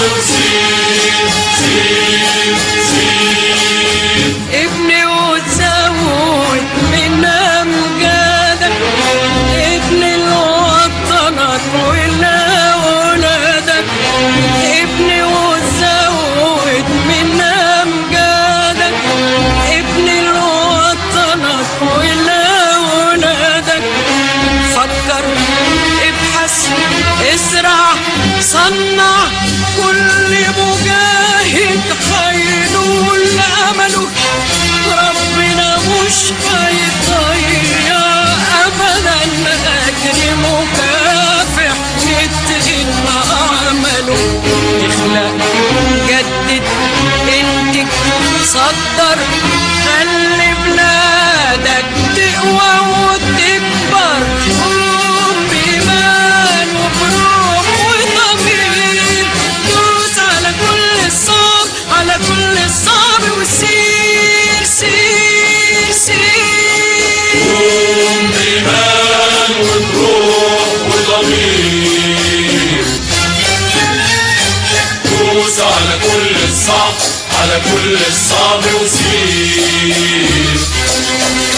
وسير سير سير. ابني وتزود من أمجادك، ابني لوطنك ولأولادك. ابني وتزود من أمجادك، ابني لوطنك ولأولادك. فكر، ابحث، ازرع، صنع، كل مجاهد هينول أمله. ربنا مش هيضيع أبدا أجر مكافح يتقن عمله. اخلق، جدد، انتج، صدر، خلي بلادك تقوى وتكبر. قوم بإيمان وبروح وضمير، دوس على كل الصعب، على كل الصعب وسير سير سير. قوم بإيمان وبروح وضمير، دوس على كل الصعب، على كل الصعب وسير.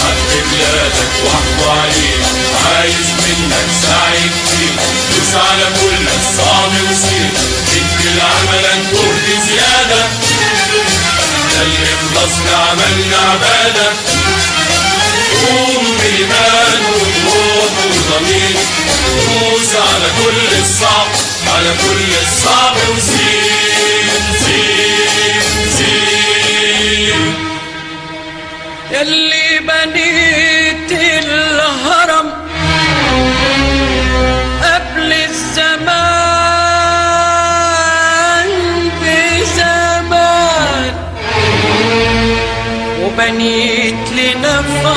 حب بلادك واحكوا عليك، عايز منك سعي كتير. دوس على كل الصعب وسير، ادي لعملك جهد زيادة. ده الإخلاص لعملنا عبادة. قوم بإيمان وبروح وضمير، دوس على كل الصعب، على كل الصعب وسير سير سير. يلي بنيت الهرم قبل الزمان بزمان، وبنيت لنا في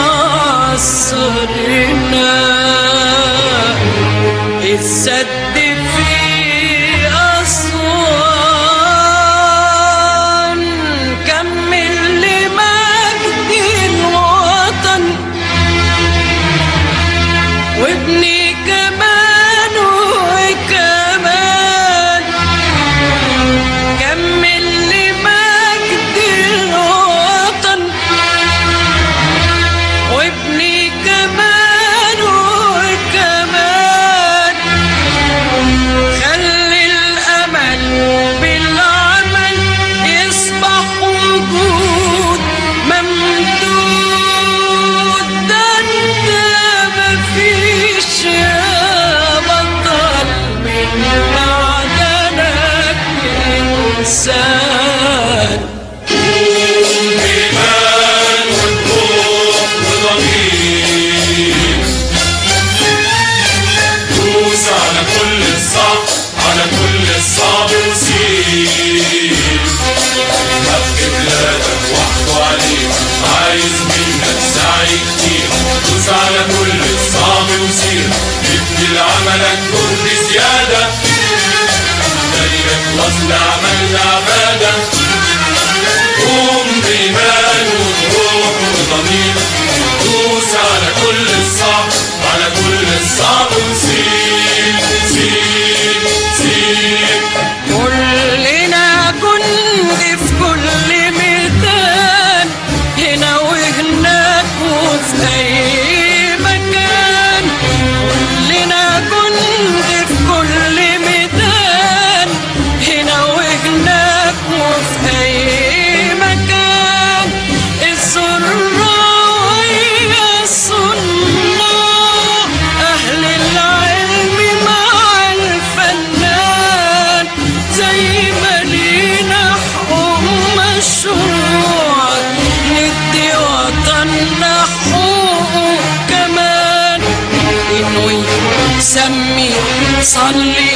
عصرنا السد في أسوان. كمل لمجد الوطن وابني كمان وكمان. كمل لمجد الوطن وابني كمان وكمان. خلي الأمل بالعمل يصبح وجود ممدود. ده انت مفيش يا بطل من معدنك إنسان. قوم بإيمان وبروح وضمير، دوس على كل الصعب، على كل الصعب وسير. حب بلادك واحكوا عليك، عايز منك سعي كتير. دوس على كل الصعب وسير، ابني لعملك جهد زيادة. ده الإخلاص لعملنا عبادة. قوم بإيمان وبروح وضمير، دوس على كل الصعب، على كل الصعب وسير سير سير. كلنا جند في كل ميدان، هنا وهناك وفي أي مكان. كلنا جند في كل ميدان، هنا وهناك وفي أي مكان. الزراعية الصناع، أهل العلم مع الفنان. زي ما لينا حقوق مشروع، ندي وطننا حقوقه كمان. انوي، سمي، صلي،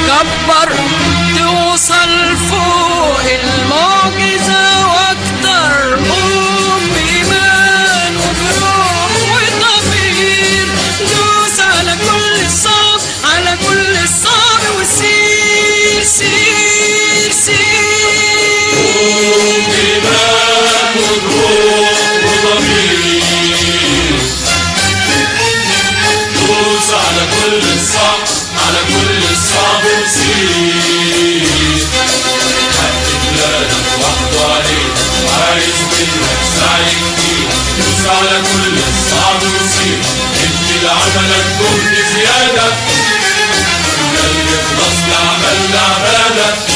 كبر، توصل فوق المعجزة واكتر. قوم بإيمان وبروح وضمير، دوس على كل الصعب، على كل الصعب وسير سير سير. قوم بإيمان وبروح وضمير، دوس على كل الصعب، على كل الصعب وسير. عايز منك سعي كتير، دوس على كل الصعب وسير، ادي لعملك جهد زيادة، خلي خلاص لعملنا عبادة.